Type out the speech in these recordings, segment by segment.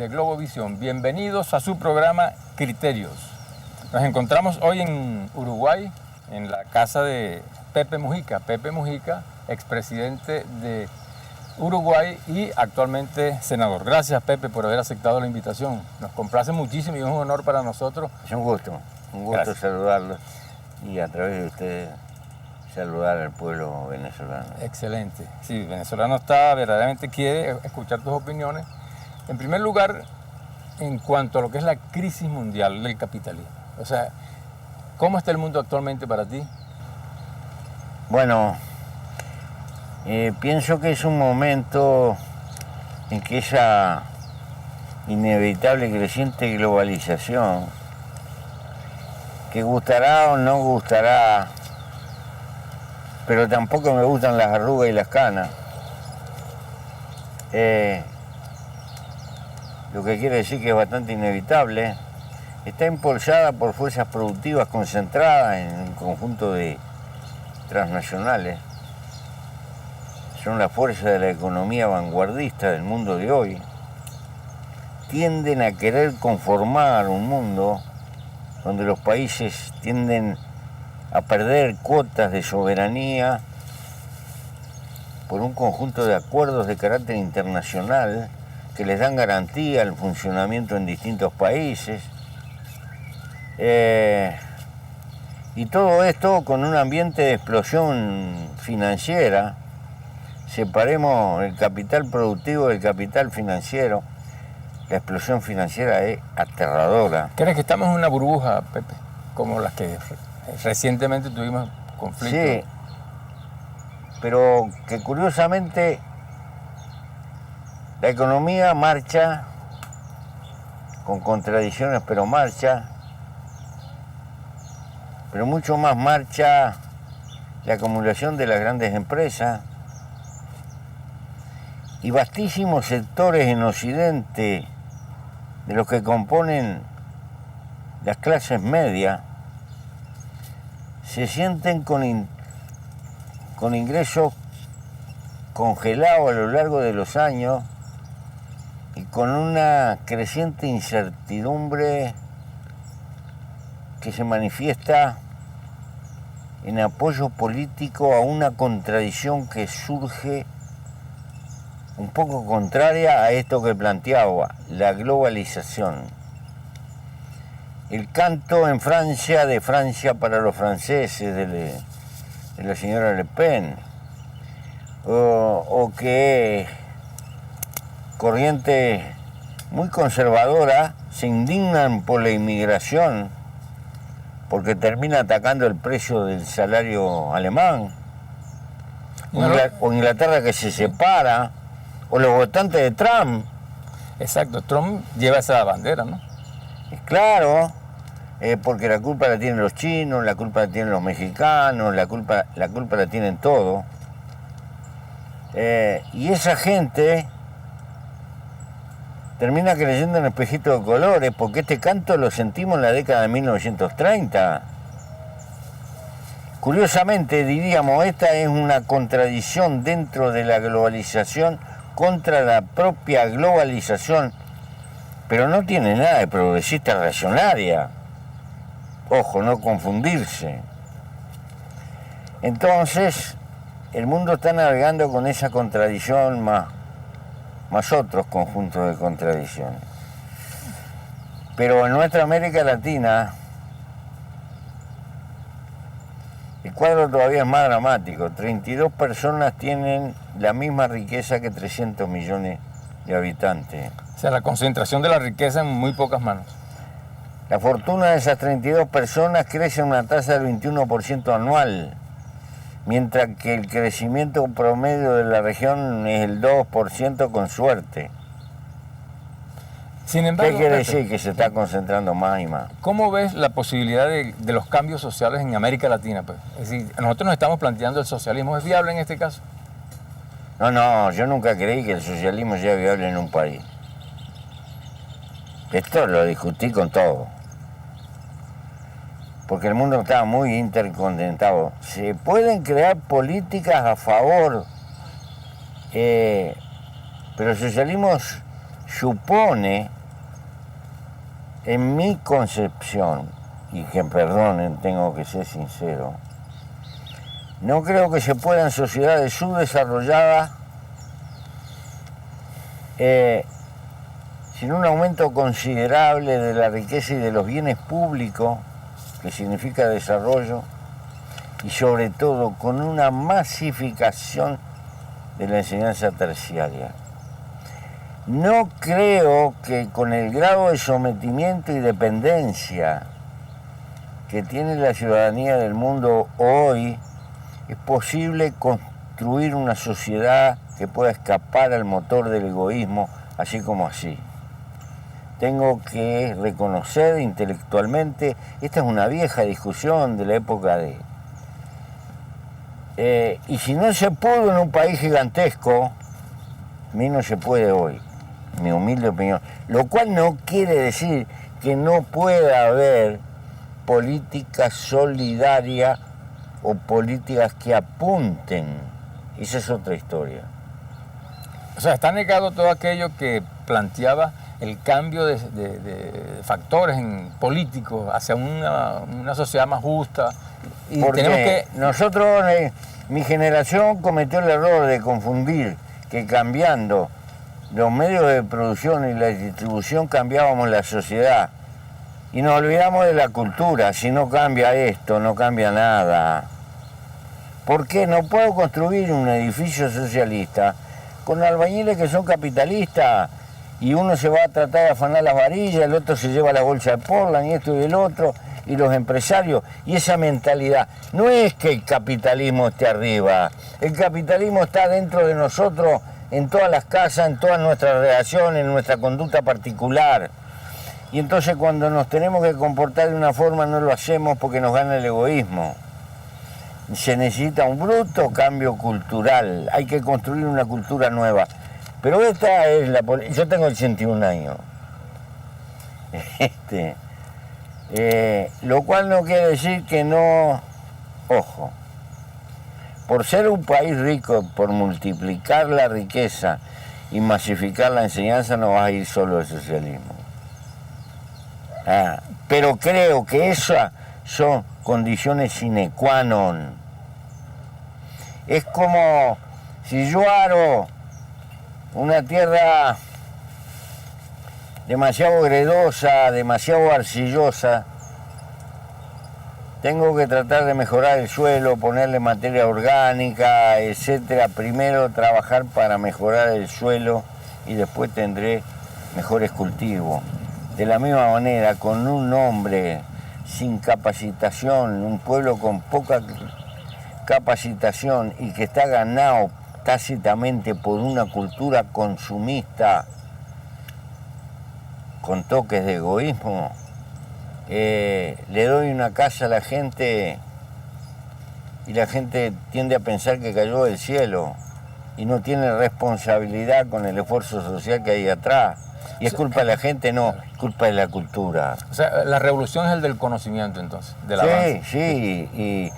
De Globovisión, bienvenidos a su programa Criterios. Nos encontramos hoy en Uruguay, en la casa de Pepe Mujica. Pepe Mujica, expresidente de Uruguay y actualmente senador. Gracias, Pepe, por haber aceptado la invitación. Nos complace muchísimo y es un honor para nosotros. Es un gusto saludarlos y a través de ustedes saludar al pueblo venezolano. Excelente. Sí, el venezolano verdaderamente quiere escuchar tus opiniones. En primer lugar, en cuanto a lo que es la crisis mundial del capitalismo. O sea, ¿cómo está el mundo actualmente para ti? Bueno, pienso que es un momento en que esa inevitable y creciente globalización, que gustará o no gustará, pero tampoco me gustan las arrugas y las canas, lo que quiere decir que es bastante inevitable, está impulsada por fuerzas productivas concentradas en un conjunto de transnacionales. Son las fuerzas de la economía vanguardista del mundo de hoy. Tienden a querer conformar un mundo donde los países tienden a perder cuotas de soberanía por un conjunto de acuerdos de carácter internacional que les dan garantía al funcionamiento en distintos países. Y todo esto con un ambiente de explosión financiera. Separemos el capital productivo del capital financiero. La explosión financiera es aterradora. ¿Crees que estamos en una burbuja, Pepe? Como las que recientemente tuvimos conflictos. Sí, pero que curiosamente la economía marcha, con contradicciones, pero marcha, pero mucho más marcha la acumulación de las grandes empresas y vastísimos sectores en Occidente de los que componen las clases medias se sienten con ingresos congelados a lo largo de los años y con una creciente incertidumbre que se manifiesta en apoyo político a una contradicción que surge un poco contraria a esto que planteaba, la globalización. El canto en Francia, de Francia para los franceses, de la señora Le Pen, o que corrientes muy conservadoras se indignan por la inmigración porque termina atacando el precio del salario alemán, o Inglaterra que se separa, o los votantes de Trump. Exacto, Trump lleva esa bandera, ¿no? Claro, porque la culpa la tienen los chinos, la culpa la tienen los mexicanos, la culpa la tienen todos. Y esa gente termina creyendo en espejitos de colores, porque este canto lo sentimos en la década de 1930. Curiosamente, diríamos, esta es una contradicción dentro de la globalización contra la propia globalización, pero no tiene nada de progresista reaccionaria. Ojo, no confundirse. Entonces, el mundo está navegando con esa contradicción más otros conjuntos de contradicciones. Pero en nuestra América Latina, el cuadro todavía es más dramático. 32 personas tienen la misma riqueza que 300 millones de habitantes. O sea, la concentración de la riqueza en muy pocas manos. La fortuna de esas 32 personas crece a una tasa del 21% anual, mientras que el crecimiento promedio de la región es el 2% con suerte. Sin embargo, ¿qué quiere Pepe, decir? Que se está concentrando más y más. ¿Cómo ves la posibilidad de los cambios sociales en América Latina, pues? Es decir, nosotros nos estamos planteando el socialismo. ¿Es viable en este caso? No, yo nunca creí que el socialismo sea viable en un país. Esto lo discutí con todo. Porque el mundo está muy interconectado. Se pueden crear políticas a favor, pero el socialismo supone, en mi concepción, y que perdonen, tengo que ser sincero, no creo que se pueda en sociedades subdesarrolladas, sin un aumento considerable de la riqueza y de los bienes públicos, que significa desarrollo, y sobre todo con una masificación de la enseñanza terciaria. No creo que con el grado de sometimiento y dependencia que tiene la ciudadanía del mundo hoy, es posible construir una sociedad que pueda escapar al motor del egoísmo, así como así. Tengo que reconocer intelectualmente, esta es una vieja discusión de la época de... y si no se pudo en un país gigantesco, a mí no se puede hoy, mi humilde opinión. Lo cual no quiere decir que no pueda haber política solidaria o políticas que apunten. Esa es otra historia. O sea, está negado todo aquello que planteaba el cambio de factores políticos hacia una sociedad más justa. Y porque tenemos que... nosotros, mi generación cometió el error de confundir que cambiando los medios de producción y la distribución cambiábamos la sociedad. Y nos olvidamos de la cultura. Si no cambia esto, no cambia nada. ¿Por qué? No puedo construir un edificio socialista con albañiles que son capitalistas y uno se va a tratar de afanar las varillas, el otro se lleva la bolsa de Portland y esto y el otro, y los empresarios, y esa mentalidad. No es que el capitalismo esté arriba, el capitalismo está dentro de nosotros, en todas las casas, en todas nuestras relaciones, en nuestra conducta particular. Y entonces cuando nos tenemos que comportar de una forma no lo hacemos porque nos gana el egoísmo. Se necesita un bruto cambio cultural, hay que construir una cultura nueva. Pero esta es la... Yo tengo 81 años. Lo cual no quiere decir que no... Ojo, por ser un país rico, por multiplicar la riqueza y masificar la enseñanza, no vas a ir solo al socialismo. Pero creo que esas son condiciones sine qua non. Es como si yo aro una tierra demasiado gredosa, demasiado arcillosa, tengo que tratar de mejorar el suelo, ponerle materia orgánica, etcétera. Primero trabajar para mejorar el suelo y después tendré mejores cultivos. De la misma manera, con un hombre sin capacitación, un pueblo con poca capacitación y que está ganado tácitamente por una cultura consumista con toques de egoísmo, le doy una casa a la gente y la gente tiende a pensar que cayó del cielo y no tiene responsabilidad con el esfuerzo social que hay atrás. Y es culpa de la gente, no, es culpa de la cultura. O sea, la revolución es el del conocimiento, entonces, del avance. Sí,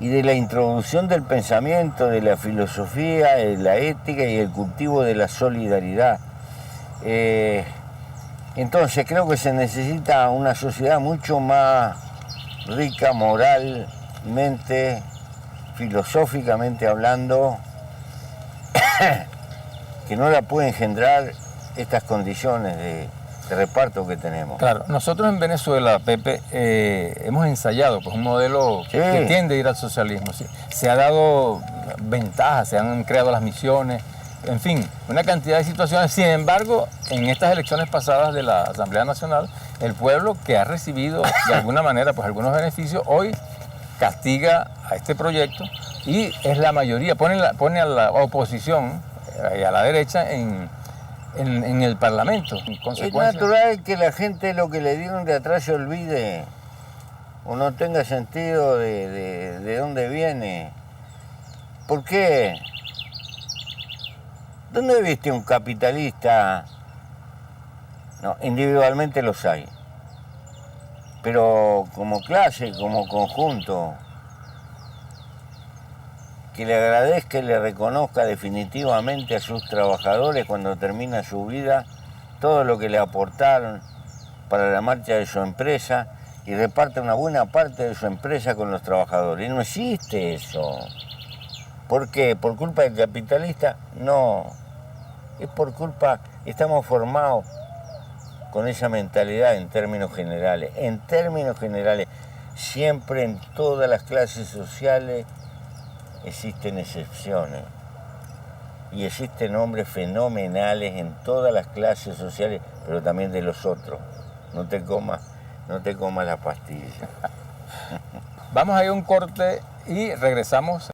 y de la introducción del pensamiento, de la filosofía, de la ética y el cultivo de la solidaridad. Entonces creo que se necesita una sociedad mucho más rica moralmente, filosóficamente hablando, que no la puede engendrar estas condiciones de reparto que tenemos. Claro, nosotros en Venezuela, Pepe, hemos ensayado pues, un modelo que tiende a ir al socialismo. ¿Sí? Se ha dado ventajas, se han creado las misiones, en fin, una cantidad de situaciones. Sin embargo, en estas elecciones pasadas de la Asamblea Nacional, el pueblo que ha recibido de alguna manera pues, algunos beneficios, hoy castiga a este proyecto y es la mayoría, pone a la oposición y a la derecha en el Parlamento. Es natural que la gente lo que le dieron de atrás se olvide o no tenga sentido de dónde viene. ¿Por qué? ¿Dónde viste un capitalista? No, individualmente los hay. Pero como clase, como conjunto, que le agradezca y le reconozca definitivamente a sus trabajadores cuando termina su vida todo lo que le aportaron para la marcha de su empresa y reparte una buena parte de su empresa con los trabajadores. Y no existe eso. ¿Por qué? ¿Por culpa del capitalista? No. Es por culpa, estamos formados con esa mentalidad en términos generales. En términos generales, siempre en todas las clases sociales existen excepciones. Y existen hombres fenomenales en todas las clases sociales, pero también de los otros. No te comas la pastilla. Vamos a ir a un corte y regresamos.